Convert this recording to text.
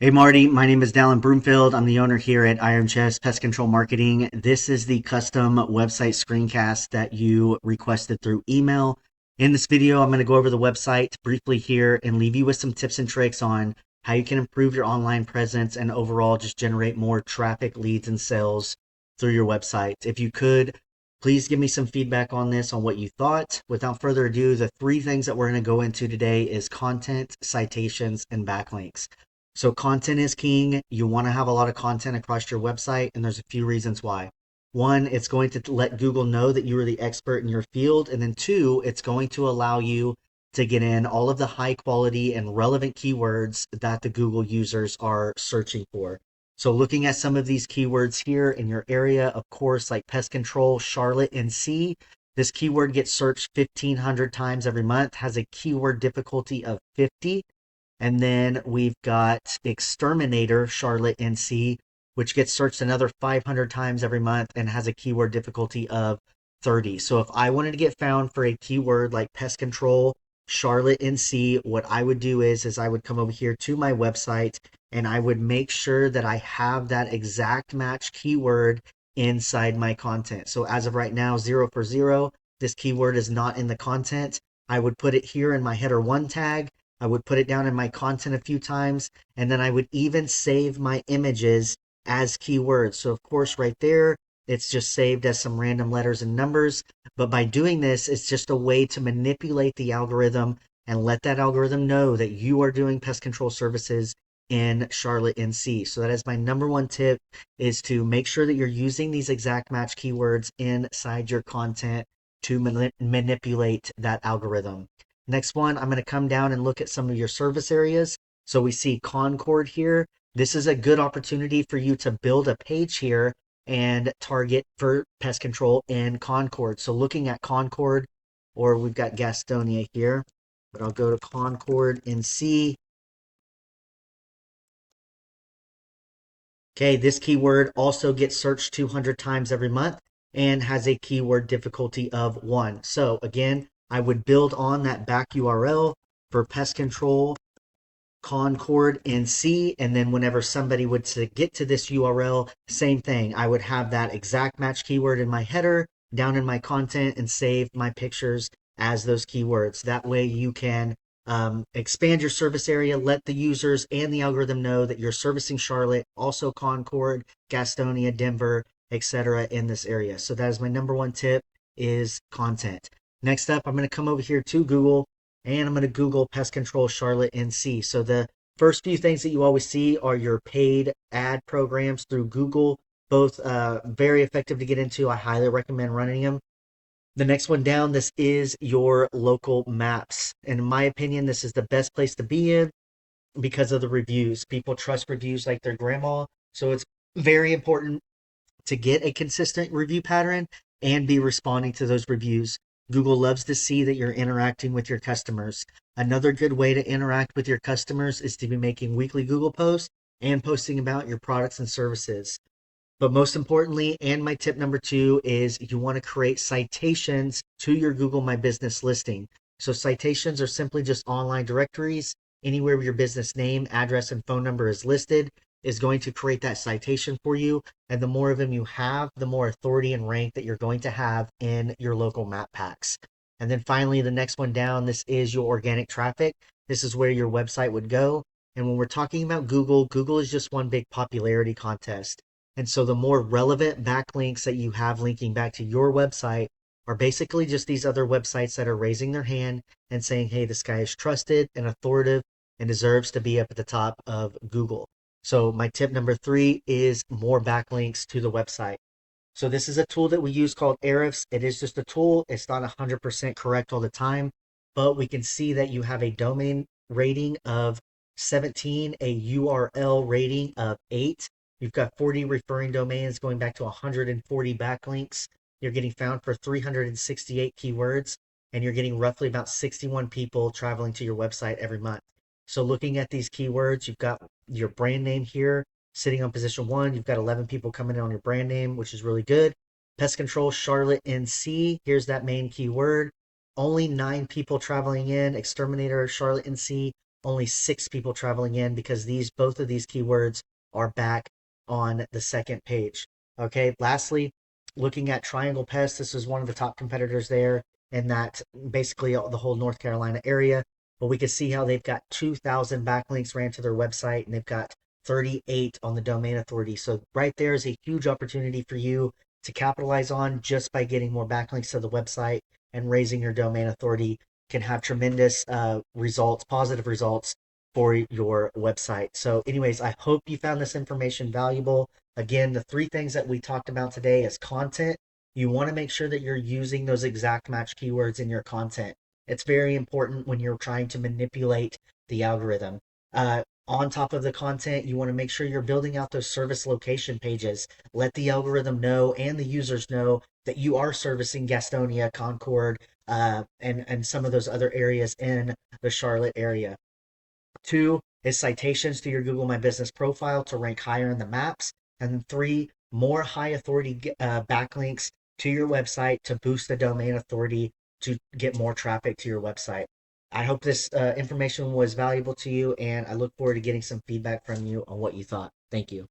Hey Marty, my name is Dallin Broomfield. I'm the owner here at Iron Chest Pest Control Marketing. This is the custom website screencast that you requested through email. In this video, I'm going to go over the website briefly here and leave you with some tips and tricks on how you can improve your online presence and overall just generate more traffic, leads, and sales through your website. If you could, please give me some feedback on this, on what you thought. Without further ado, the three things that we're going to go into today is content, citations, and backlinks. So content is king. You want to have a lot of content across your website, and there's a few reasons why. One, it's going to let Google know that you are the expert in your field. And then two, it's going to allow you to get in all of the high quality and relevant keywords that the Google users are searching for. So looking at some of these keywords here in your area, of course, like pest control, Charlotte, and C, this keyword gets searched 1,500 times every month, has a keyword difficulty of 50. And then we've got Exterminator, Charlotte, NC, which gets searched another 500 times every month and has a keyword difficulty of 30. So if I wanted to get found for a keyword like pest control, Charlotte, NC, what I would do is I would come over here to my website and I would make sure that I have that exact match keyword inside my content. So as of right now, 0 for 0, this keyword is not in the content. I would put it here in my header one tag. I would put it down in my content a few times, and then I would even save my images as keywords. So of course, right there, it's just saved as some random letters and numbers. But by doing this, it's just a way to manipulate the algorithm and let that algorithm know that you are doing pest control services in Charlotte, NC. So that is my number one tip, is to make sure that you're using these exact match keywords inside your content to manipulate that algorithm. Next one, I'm going to come down and look at some of your service areas. So we see Concord here. This is a good opportunity for you to build a page here and target for pest control in Concord. So looking at Concord, or we've got Gastonia here, but I'll go to Concord and see. Okay, this keyword also gets searched 200 times every month and has a keyword difficulty of 1. So again, I would build on that back URL for pest control, Concord, and C. And then whenever somebody would to get to this URL, same thing. I would have that exact match keyword in my header, down in my content, and save my pictures as those keywords. That way you can expand your service area, let the users and the algorithm know that you're servicing Charlotte, also Concord, Gastonia, Denver, etc. in this area. So that is my number one tip, is content. Next up, I'm going to come over here to Google and I'm going to Google pest control Charlotte, NC. So the first few things that you always see are your paid ad programs through Google, both very effective to get into. I highly recommend running them. The next one down, this is your local maps. And in my opinion, this is the best place to be in because of the reviews. People trust reviews like their grandma. So it's very important to get a consistent review pattern and be responding to those reviews. Google loves to see that you're interacting with your customers. Another good way to interact with your customers is to be making weekly Google posts and posting about your products and services. But most importantly, and my tip number two, is you want to create citations to your Google My Business listing. So citations are simply just online directories. Anywhere your business name, address, and phone number is listed is going to create that citation for you. And the more of them you have, the more authority and rank that you're going to have in your local map packs. And then finally, the next one down, this is your organic traffic. This is where your website would go. And when we're talking about Google, Google is just one big popularity contest. And so the more relevant backlinks that you have linking back to your website are basically just these other websites that are raising their hand and saying, hey, this guy is trusted and authoritative and deserves to be up at the top of Google. So my tip number three is more backlinks to the website. So this is a tool that we use called Ahrefs. It is just a tool. It's not 100% correct all the time, but we can see that you have a domain rating of 17, a URL rating of 8. You've got 40 referring domains going back to 140 backlinks. You're getting found for 368 keywords, and you're getting roughly about 61 people traveling to your website every month. So looking at these keywords, you've got your brand name here sitting on position 1. You've got 11 people coming in on your brand name, which is really good. Pest control Charlotte, NC. Here's that main keyword. Only 9 people traveling in. Exterminator Charlotte, NC. only 6 people traveling in because both of these keywords are back on the second page. Okay, lastly, looking at Triangle Pest, this is one of the top competitors there in that basically the whole North Carolina area. But we can see how they've got 2,000 backlinks ran to their website and they've got 38 on the domain authority. So right there is a huge opportunity for you to capitalize on just by getting more backlinks to the website and raising your domain authority can have tremendous results, positive results for your website. So, anyways, I hope you found this information valuable. Again, the 3 things that we talked about today is content. You want to make sure that you're using those exact match keywords in your content. It's very important when you're trying to manipulate the algorithm. On top of the content, you want to make sure you're building out those service location pages. Let the algorithm know and the users know that you are servicing Gastonia, Concord, and some of those other areas in the Charlotte area. 2 is citations to your Google My Business profile to rank higher in the maps. And 3, more high authority backlinks to your website to boost the domain authority to get more traffic to your website. I hope this information was valuable to you, and I look forward to getting some feedback from you on what you thought. Thank you.